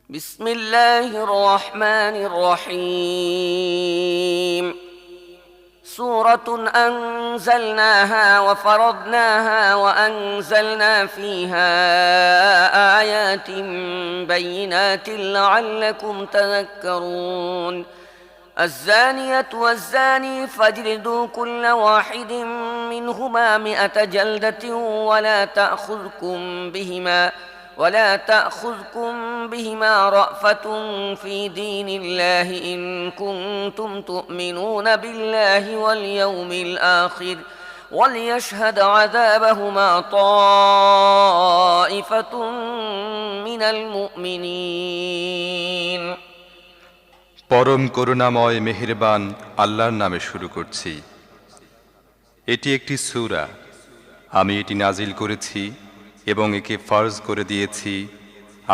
بسم الله الرحمن الرحيم سورة أنزلناها وفرضناها وأنزلنا فيها آيات بينات لعلكم تذكرون الزانية والزاني فاجلدوا كل واحد منهما 100 جلدة ولا تأخذكم بهما رأفة في دين الله إن كنتم تؤمنون بالله واليوم الآخر وليشهد عذابهما طائفة من المؤمنين পরম করুণাময় মেহেরবান আল্লাহর নামে শুরু করছি। এটি একটি সূরা। আমি এটি নাজিল করেছি এবং একে ফরজ করে দিয়েছি,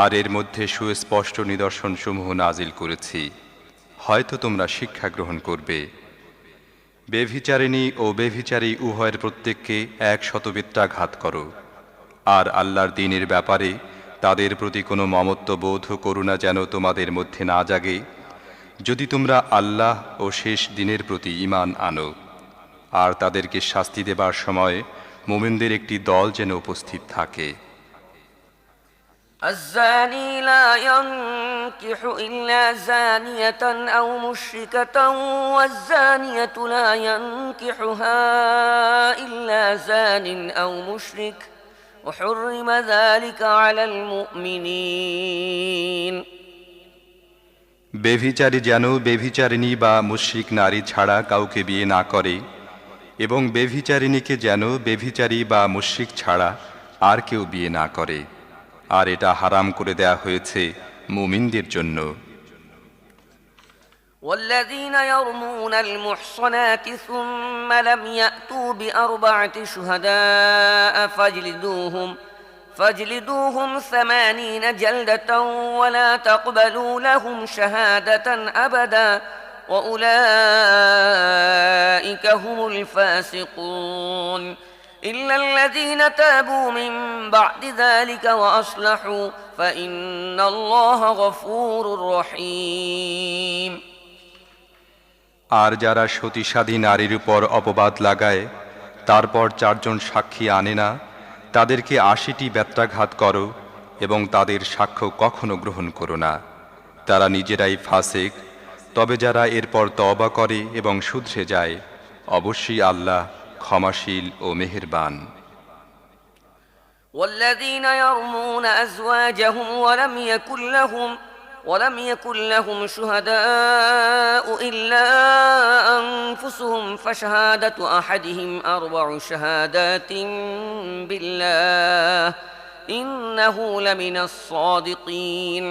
আর এর মধ্যে সুস্পষ্ট নিদর্শনসমূহ নাজিল করেছি, হয়তো তোমরা শিক্ষা গ্রহণ করবে। বেভিচারিণী ও বেভিচারী উভয়ের প্রত্যেককে 100 বেত্রাঘাত করো, আর আল্লাহর দ্বীনের ব্যাপারে তাদের প্রতি কোনো মমত্ববোধ ও করুণা যেন তোমাদের মধ্যে না জাগে, যদি তোমরা আল্লাহ ও শেষ দিনের প্রতি ঈমান আনো। আর তাদেরকে শাস্তি দেবার সময় মুমিনদের একটি দল যেন উপস্থিত থাকে। الزاني لا ينكح إلا زانية أو مشركة والزانية لا ينكحها إلا زان أو مشرك وحرم ذلك على المؤمنين বেভিচারী যেন বেভিচারিণী বা মুশরিক নারী ছাড়া কাউকে বিয়ে না করে, এবং বেভিচারিণীকে যেন বেভিচারী বা মুশরিক ছাড়া আর কেউ বিয়ে না করে, আর এটা হারাম করে দেয়া হয়েছে মুমিনদের জন্য। والذين يرمون المحصنات ثم لم يأتوا ب4 شهداء فاجلدوهم 80 جلدة ولا تقبلوا لهم شهادة أبدا وأولئك هم الفاسقون إلا الذين تابوا من بعد ذلك وأصلحوا فإن الله غفور رحيم আর যারা সতীসাধী নারীর উপর অপবাদ লাগায়, তারপর 4 জন সাক্ষী আনে না, তাদেরকে 80টি বেত্রাঘাত করো এবং তাদের সাক্ষ্য কখনো গ্রহণ করো না। তারা নিজেরাই ফাসিক। তবে যারা এরপর তওবা করে এবং শুধরে যায়, অবশ্যই আল্লাহ ক্ষমাশীল ও মেহেরবান। والذين يرمون أزواجهم ولم يكن لهم شهداء إلا أنفسهم فشهادة أحدهم 4 شهادات بالله إنه لمن الصادقين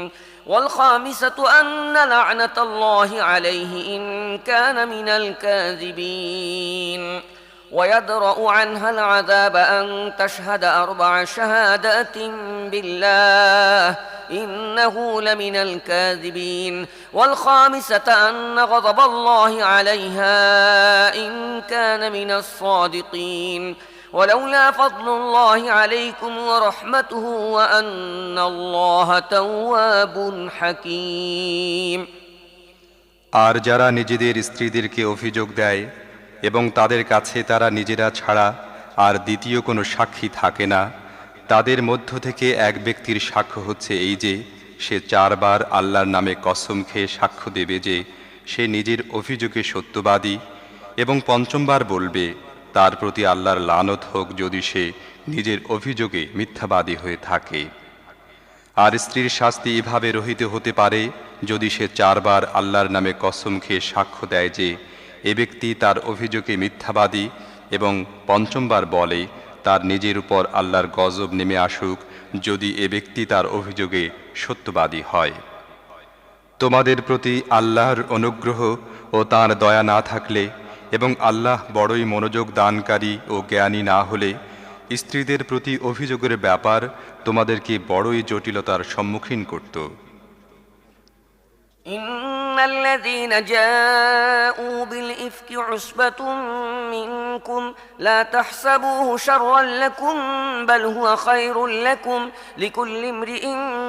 والخامسة أن لعنة الله عليه إن كان من الكاذبين ويدرأ عنها العذاب أن تشهد 4 شهادات بالله إنه لمن الكاذبين والخامسة أن غضب الله عليها إن كان من الصادقين ولولا فضل الله عليكم ورحمته وأن الله تواب حكيم আর যারা নিজেদের স্ত্রীদেরকে অভিযোগ দেয় এবং তাদের কাছে তারা নিজেরা ছাড়া আর দ্বিতীয় কোনো সাক্ষী থাকে না, তাদের মধ্য থেকে এক ব্যক্তির সাক্ষ্য হচ্ছে এই যে সে 4 বার আল্লাহর নামে কসম খেয়ে সাক্ষ্য দেবে যে সে নিজের অভিযোগে সত্যবাদী, এবং 5ম বার বলবে তার প্রতি আল্লাহর লানত হোক যদি সে নিজের অভিযোগে মিথ্যাবাদী হয়ে থাকে। আর স্ত্রীর শাস্তি এভাবে রহিত হতে পারে যদি সে 4 বার আল্লাহর নামে কসম খেয়ে সাক্ষ্য দেয় যে এ ব্যক্তি তার অভিযোগে মিথ্যাবাদী, এবং 5ম বার বলে তার নিজের উপর আল্লাহর গজব নেমে আসুক যদি এ ব্যক্তি তার অভিযোগে সত্যবাদী হয়। তোমাদের প্রতি আল্লাহর অনুগ্রহ ও তাঁর দয়া না থাকলে এবং আল্লাহ বড়ই মনোযোগ দানকারী ও জ্ঞানী না হলে স্ত্রীদের প্রতি অভিযোগের ব্যাপার তোমাদেরকে বড়ই জটিলতার সম্মুখীন করত। إن الذين جاءوا بالإفك عصبة منكم لا تحسبوه شرا لكم بل هو خير لكم لكل امرئ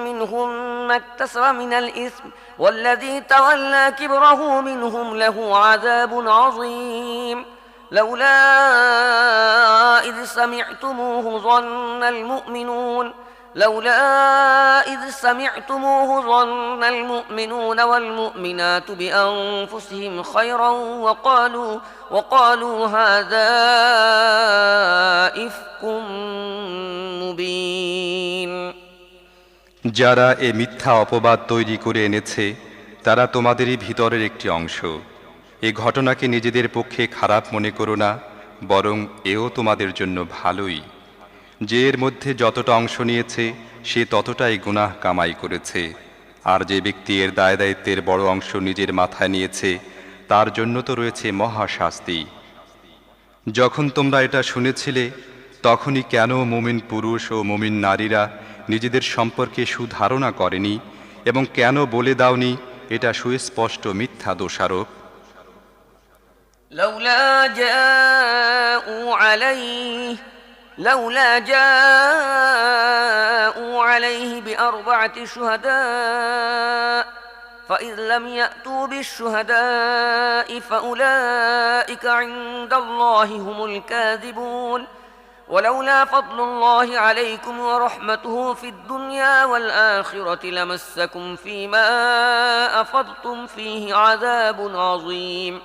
منهم ما اكتسب من الإثم والذي تولى كبره منهم له عذاب عظيم لولا إذ سمعتموه ظن المؤمنون والمؤمنات بأنفسهم خيرا وقالوا هذا إفك مبين যারা এ মিথ্যা অপবাদ তৈরি করে এনেছে তারা তোমাদেরই ভিতরের একটি অংশ। এ ঘটনাকে নিজেদের পক্ষে খারাপ মনে করো না, বরং এও তোমাদের জন্য ভালোই। যে এর মধ্যে যতটা অংশ নিয়েছে সে ততটাই গুনাহ কামাই করেছে, আর যে ব্যক্তি এর দায় দায়িত্বের বড় অংশ নিজের মাথায় নিয়েছে তার জন্য তো রয়েছে মহা শাস্তি। যখন তোমরা এটা শুনেছিলে তখনই কেন মুমিন পুরুষ ও মুমিন নারীরা নিজেদের সম্পর্কে সুধারণা করেনি এবং কেন বলে দাওনি এটা সুস্পষ্ট মিথ্যা দোষারোপ? لولا جاءوا عليه بأربعة شهداء فإذ لم يأتوا بالشهداء فأولئك عند الله هم الكاذبون ولولا فضل الله عليكم ورحمته في الدنيا والآخرة لمسكم فيما أفضتم فيه عذاب عظيم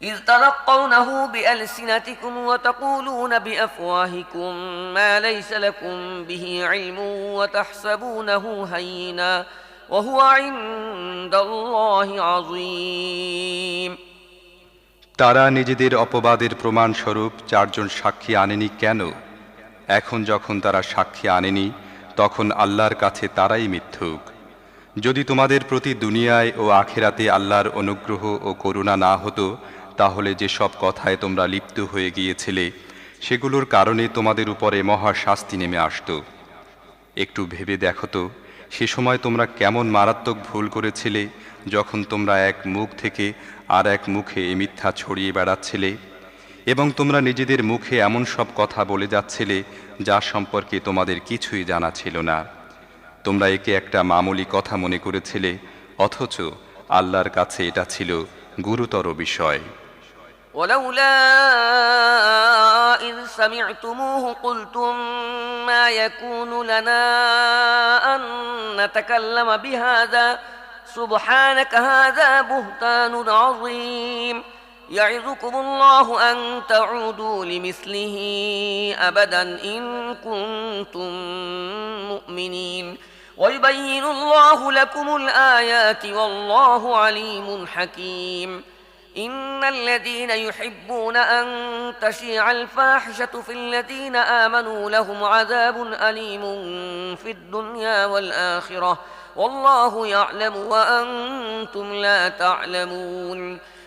إذ تلقونه بألسنتكم وتقولون بأفواهكم ما ليس لكم به علم وتحسبونه هينا وهو عند الله عظيم তারা নিজেদের অপবাদের প্রমাণস্বরূপ চারজন সাক্ষী আনেনি কেন? এখন যখন তারা সাক্ষী আনেনি তখন আল্লাহর কাছে তারাই মিথ্যুক। যদি তোমাদের প্রতি দুনিয়ায় ও আখিরাতে আল্লাহর অনুগ্রহ ও করুণা না হতো তাহলে যে সব কথায় তোমরা লিপ্ত হয়ে গিয়েছিলে সেগুলোর কারণে তোমাদের উপরে মহা শাস্তি নেমে আসত। একটু ভেবে দেখো তো সে সময় তোমরা কেমন মারাত্মক ভুল করেছিলে যখন তোমরা এক মুখ থেকে আর এক মুখে এ মিথ্যা ছড়িয়ে বেড়াচ্ছিলে এবং তোমরা নিজেদের মুখে এমন সব কথা বলে যাচ্ছিলে যা সম্পর্কে তোমাদের কিছুই জানা ছিল না। তোমরা একে একটা মামুলি কথা মনে করেছিলে, অথচ আল্লাহর কাছে এটা ছিল গুরুতর বিষয়। ولولا إذ سمعتموه قلتم ما يكون لنا أن نتكلم بهذا سبحانك هذا بهتان عظيم يعظكم الله أن تعودوا لمثله أبدا إن كنتم مؤمنين ويبين الله لكم الآيات والله عليم حكيم إن الذين يحبون أن تشيع الفاحشة في الذين آمنوا لهم عذاب أليم في الدنيا والآخرة والله يعلم وأنتم لا تعلمون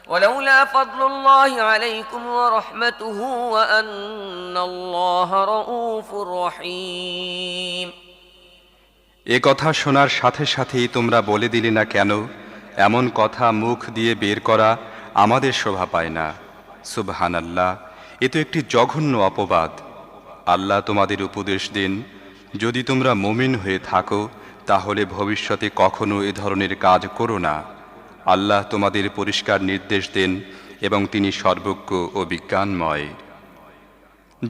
ولولا فضل الله عليكم ورحمته وأن الله رؤوف رحيم এ কথা শোনার সাথে সাথেই তোমরা বলে দিলে না কেন, এমন কথা মুখ দিয়ে বের করা আমাদের শোভা পায় না। সুবহানাল্লাহ, এ তো একটি জঘন্য অপবাদ। আল্লাহ তোমাদের উপদেশ দেন, যদি তোমরা মুমিন হয়ে থাকো তাহলে ভবিষ্যতে কখনো এ ধরনের কাজ করো না। আল্লাহ তোমাদের পরিষ্কার নির্দেশ দেন এবং তিনি সর্বজ্ঞ ও বিজ্ঞানময়।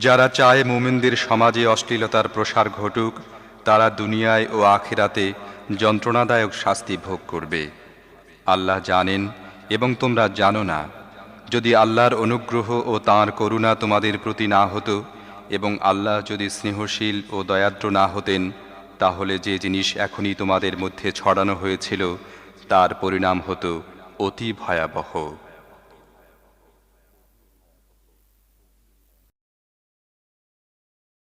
যারা চায় মুমিনদের সমাজে অশ্লীলতার প্রসার ঘটুক তারা দুনিয়ায় ও আখিরাতে যন্ত্রণাদায়ক শাস্তি ভোগ করবে। আল্লাহ জানেন এবং তোমরা জানো না। যদি আল্লাহর অনুগ্রহ ও তাঁর করুণা তোমাদের প্রতি না হতো এবং আল্লাহ যদি স্নেহশীল ও দয়াদ্র না হতেন তাহলে যে জিনিস এখনই তোমাদের মধ্যে ছড়ানো হয়েছিল তার পরিণাম হতো অতি ভয়াবহ।